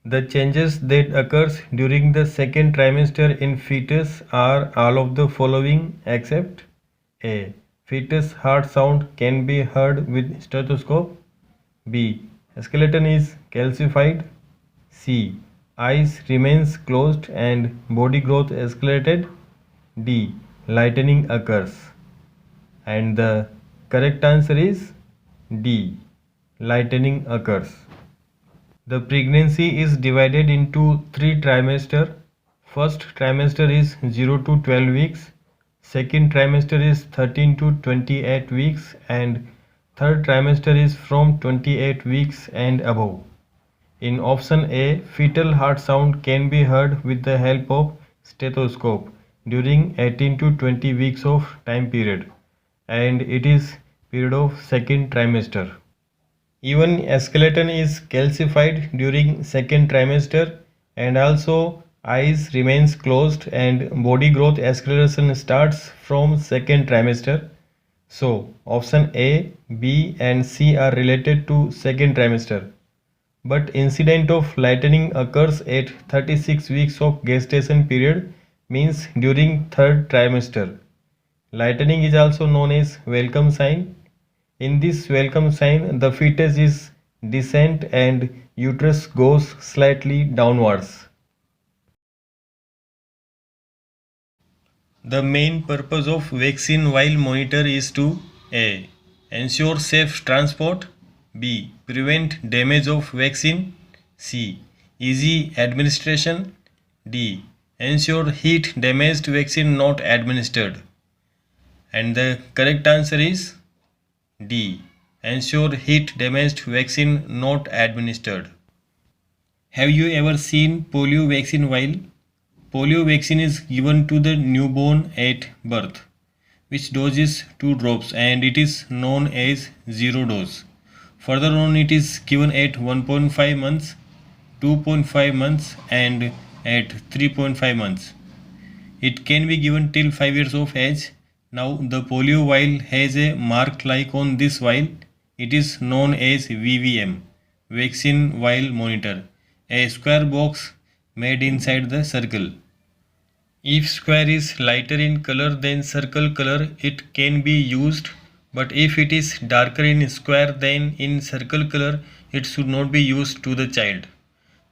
The changes that occurs during the second trimester in fetus are all of the following except A. Fetus heart sound can be heard with stethoscope. B. Skeleton is calcified. C. Eyes remains closed and body growth escalated. D. Lightening occurs. And the correct answer is D. Lightening occurs. The pregnancy is divided into three trimesters. First trimester is 0 to 12 weeks, second trimester is 13 to 28 weeks, and third trimester is from 28 weeks and above. In option A, fetal heart sound can be heard with the help of stethoscope during 18 to 20 weeks of time period, and it is period of second trimester. Even skeleton is calcified during second trimester, and also eyes remains closed and body growth acceleration starts from second trimester. So option A, B and C are related to second trimester. But incident of lightening occurs at 36 weeks of gestation period, means during third trimester. Lightening is also known as welcome sign. In this welcome sign, the fetus is descent and uterus goes slightly downwards. The main purpose of vaccine while monitor is to A. Ensure safe transport. B. Prevent damage of vaccine. C. Easy administration. D. Ensure heat damaged vaccine not administered. And the correct answer is D. Ensure heat damaged vaccine not administered. Have you ever seen polio vaccine while? Polio vaccine is given to the newborn at birth, which dose is 2 drops and it is known as zero dose. Further on, it is given at 1.5 months, 2.5 months and at 3.5 months. It can be given till 5 years of age. Now the polio vial has a mark like on this vial. It is known as VVM, vaccine vial monitor, a square box made inside the circle. If square is lighter in color than circle color, it can be used, but if it is darker in square than in circle color, it should not be used to the child.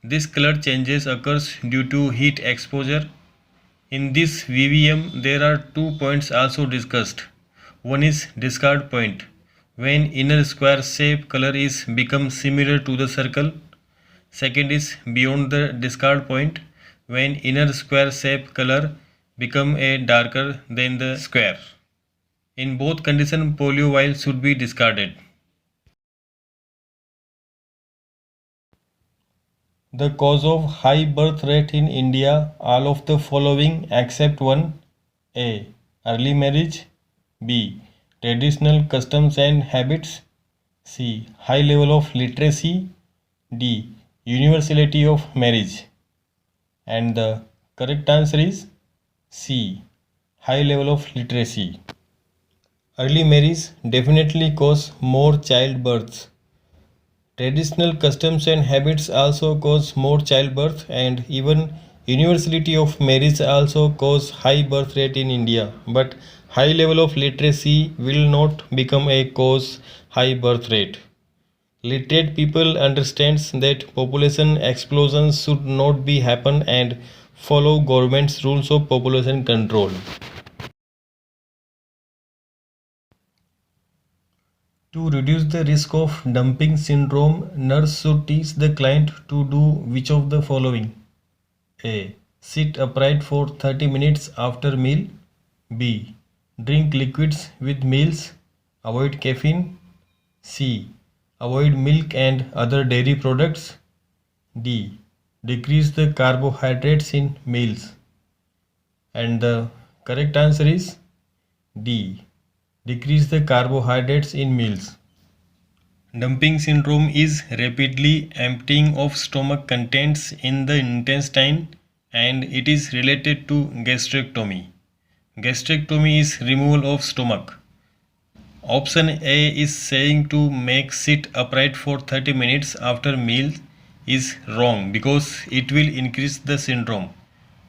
This color changes occurs due to heat exposure. In this VVM, there are 2 points also discussed. One is discard point, when inner square shape color is become similar to the circle. Second is beyond the discard point, when inner square shape color become a darker than the square. In both conditions, polio vial should be discarded. The cause of high birth rate in India, all of the following except one. A. Early marriage. B. Traditional customs and habits. C. High level of literacy. D. Universality of marriage. And the correct answer is C. High level of literacy. Early marriage definitely cause more childbirths. Traditional customs and habits also cause more childbirth, and even universality of marriage also cause high birth rate in India. But high level of literacy will not become a cause high birth rate. Literate people understands that population explosions should not be happen and follow government's rules of population control. To reduce the risk of dumping syndrome, nurse should teach the client to do which of the following? A. Sit upright for 30 minutes after meal. B. Drink liquids with meals. Avoid caffeine. C. Avoid milk and other dairy products. D. Decrease the carbohydrates in meals. And the correct answer is D. Decrease the carbohydrates in meals. Dumping syndrome is rapidly emptying of stomach contents in the intestine, and it is related to gastrectomy. Gastrectomy is removal of stomach. Option A is saying to make sit upright for 30 minutes after meals is wrong because it will increase the syndrome.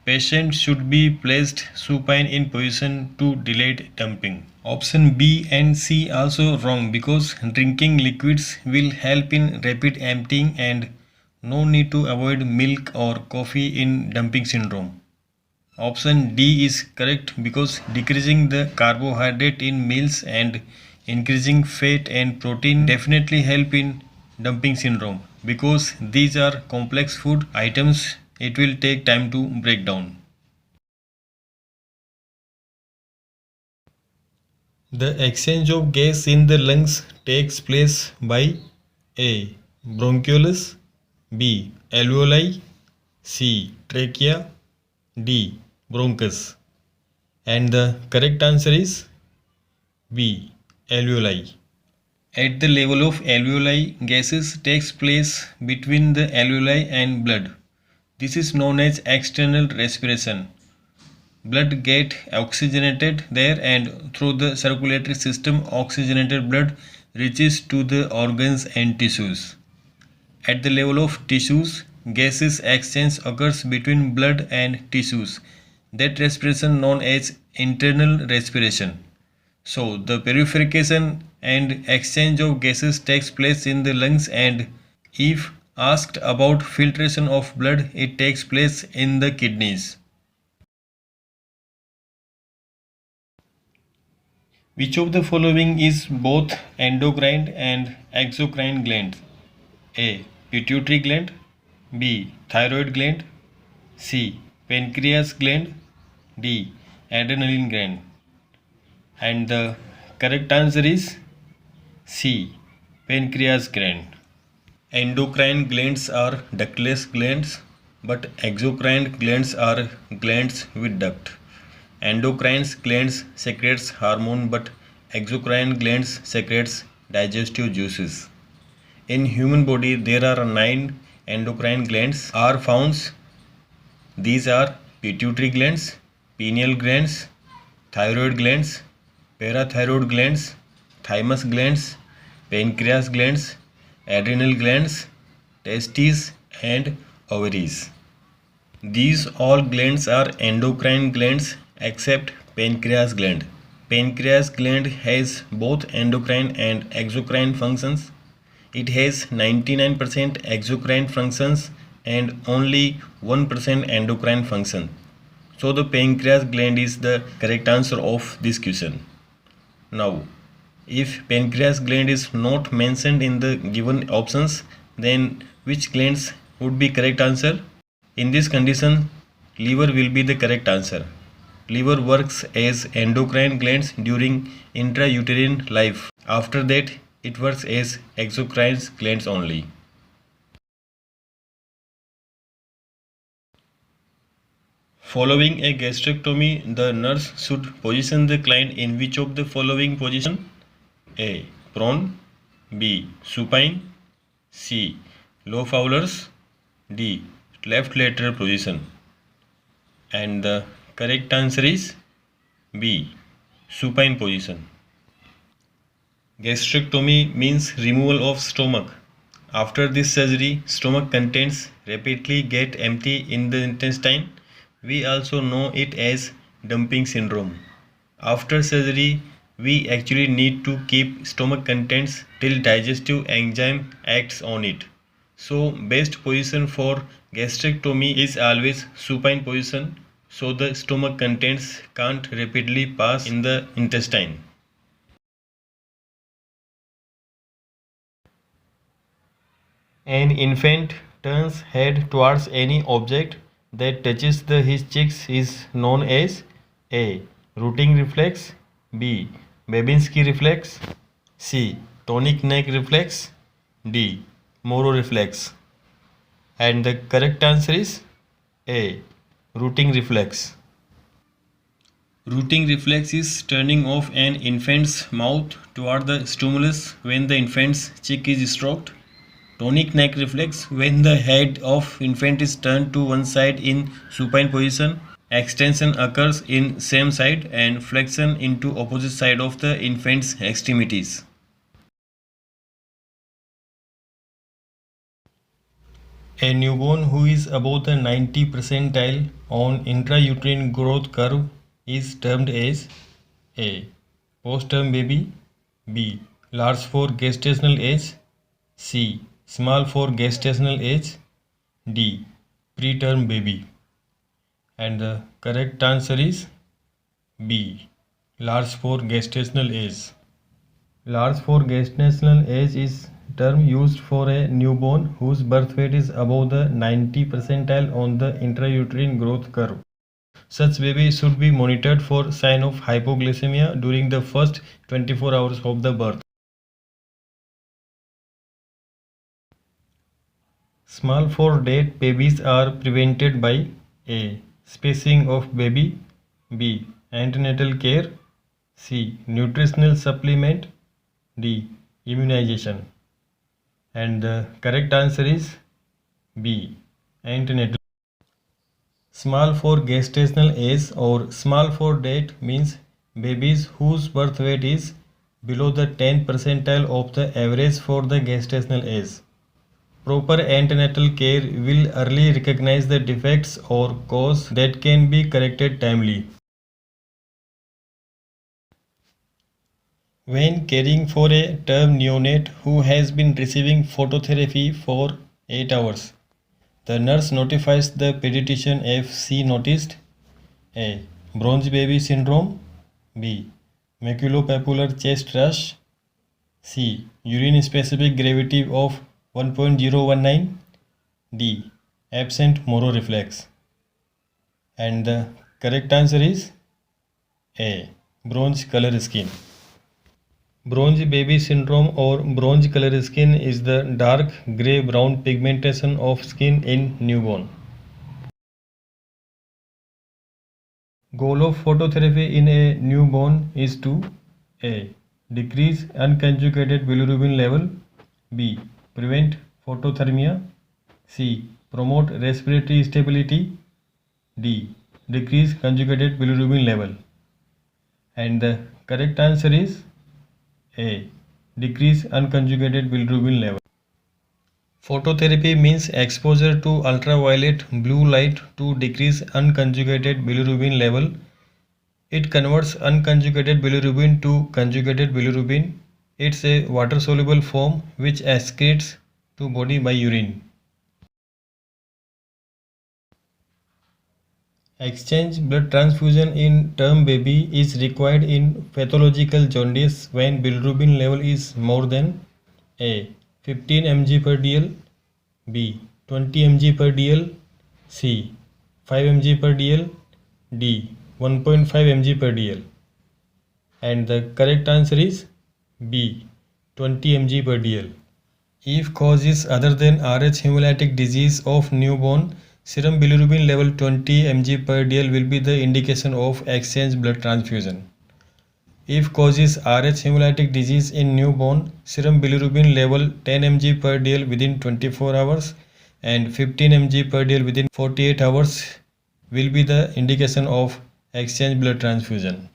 Patient should be placed supine in position to delayed dumping. Option B and C also wrong because drinking liquids will help in rapid emptying and no need to avoid milk or coffee in dumping syndrome. Option D is correct because decreasing the carbohydrate in meals and increasing fat and protein definitely help in dumping syndrome. Because these are complex food items, it will take time to break down. The exchange of gas in the lungs takes place by A. Bronchioles, B. Alveoli, C. Trachea, D. Bronchus. And the correct answer is B. Alveoli. At the level of alveoli, gases takes place between the alveoli and blood. This is known as external respiration. Blood gets oxygenated there and through the circulatory system oxygenated blood reaches to the organs and tissues. At the level of tissues, gases exchange occurs between blood and tissues. That respiration known as internal respiration. So the purification and exchange of gases takes place in the lungs, and if asked about filtration of blood, it takes place in the kidneys. Which of the following is both endocrine and exocrine gland? A. Pituitary gland, B. Thyroid gland, C. Pancreas gland, D. Adrenaline gland. And the correct answer is C. Pancreas gland. Endocrine glands are ductless glands, but exocrine glands are glands with duct. Endocrine glands secretes hormone, but exocrine glands secretes digestive juices. In human body there are 9 endocrine glands are found. These are pituitary glands, pineal glands, thyroid glands, parathyroid glands, thymus glands, pancreas glands, adrenal glands, testes and ovaries. These all glands are endocrine glands except pancreas gland. Pancreas gland has both endocrine and exocrine functions. It has 99% exocrine functions and only 1% endocrine function. So the pancreas gland is the correct answer of this question. Now, if pancreas gland is not mentioned in the given options, then which glands would be correct answer? In this condition, liver will be the correct answer. Liver works as endocrine glands during intrauterine life. After that, it works as exocrine glands only. Following a gastrectomy, the nurse should position the client in which of the following position? A. Prone, B. Supine, C. Low Fowler's, D. Left lateral position. And the correct answer is B. Supine position. Gastrectomy means removal of stomach. After this surgery, stomach contents rapidly get empty in the intestine. We also know it as dumping syndrome. After surgery, we actually need to keep stomach contents till digestive enzyme acts on it. So best position for gastrectomy is always supine position, so the stomach contents can't rapidly pass in the intestine. An infant turns head towards any object that touches his cheeks is known as A. Rooting reflex, B. Babinski reflex, C. Tonic neck reflex, D. Moro reflex. And the correct answer is A. Rooting reflex. Rooting reflex is turning of an infant's mouth toward the stimulus when the infant's cheek is stroked. Tonic neck reflex when the head of infant is turned to one side in supine position. Extension occurs in same side and flexion into opposite side of the infant's extremities. A newborn who is above the 90 percentile on intrauterine growth curve is termed as A. Post-term baby, B. Large for gestational age, C. Small for gestational age, D. Preterm baby. And the correct answer is B. Large for gestational age. Large for gestational age is term used for a newborn whose birth weight is above the 90 percentile on the intrauterine growth curve. Such baby should be monitored for sign of hypoglycemia during the first 24 hours of the birth. Small for date babies are prevented by A. Spacing of baby, B. Antenatal care, C. Nutritional supplement, D. Immunization. And the correct answer is B. Antenatal. Small for gestational age or small for date means babies whose birth weight is below the 10 percentile of the average for the gestational age. Proper antenatal care will early recognize the defects or cause that can be corrected timely. When caring for a term neonate who has been receiving phototherapy for 8 hours, the nurse notifies the pediatrician if she noticed A. Bronze baby syndrome, B. Maculopapular chest rush, C. Urine specific gravity of 1.019, D. Absent Moro reflex. And the correct answer is A. Bronze color skin. Bronze baby syndrome or bronze color skin is the dark grey-brown pigmentation of skin in newborn. Goal of phototherapy in a newborn is to A. Decrease unconjugated bilirubin level, B. Prevent photothermia, C. Promote respiratory stability, D. Decrease conjugated bilirubin level. And the correct answer is A. Decrease unconjugated bilirubin level. Phototherapy means exposure to ultraviolet blue light to decrease unconjugated bilirubin level. It converts unconjugated bilirubin to conjugated bilirubin. It's a water-soluble form which excretes to body by urine. Exchange blood transfusion in term baby is required in pathological jaundice when bilirubin level is more than A. 15 mg per dl, B. 20 mg per dl, C. 5 mg per dl, D. 1.5 mg per dl. And the correct answer is B. 20 mg per dl. If cause is other than Rh hemolytic disease of newborn, serum bilirubin level 20 mg per dl will be the indication of exchange blood transfusion. If cause is Rh hemolytic disease in newborn, serum bilirubin level 10 mg per dl within 24 hours and 15 mg per dl within 48 hours will be the indication of exchange blood transfusion.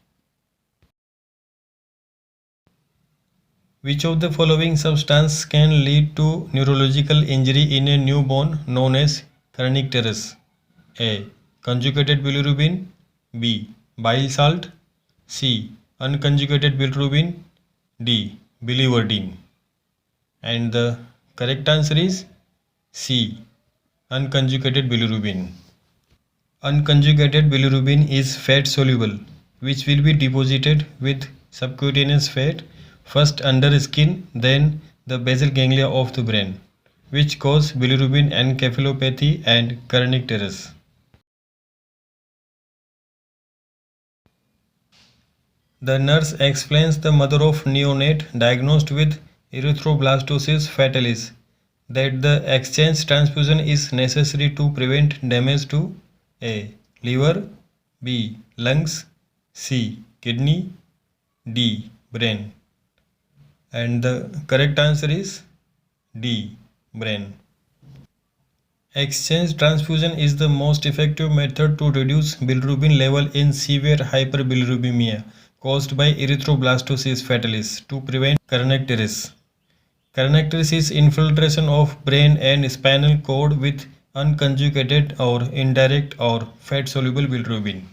Which of the following substance can lead to neurological injury in a newborn known as kernicterus? A. Conjugated bilirubin, B. Bile salt, C. Unconjugated bilirubin, D. Biliverdin. And the correct answer is C. Unconjugated bilirubin. Unconjugated bilirubin is fat soluble which will be deposited with subcutaneous fat first under skin, then the basal ganglia of the brain, which cause bilirubin encephalopathy and kernicterus. The nurse explains the mother of neonate diagnosed with erythroblastosis fetalis that the exchange transfusion is necessary to prevent damage to A. Liver, B. Lungs, C. Kidney, D. Brain. And the correct answer is D. Brain. Exchange transfusion is the most effective method to reduce bilirubin level in severe hyperbilirubemia caused by erythroblastosis fetalis to prevent kernicterus. Kernicterus is infiltration of brain and spinal cord with unconjugated or indirect or fat-soluble bilirubin.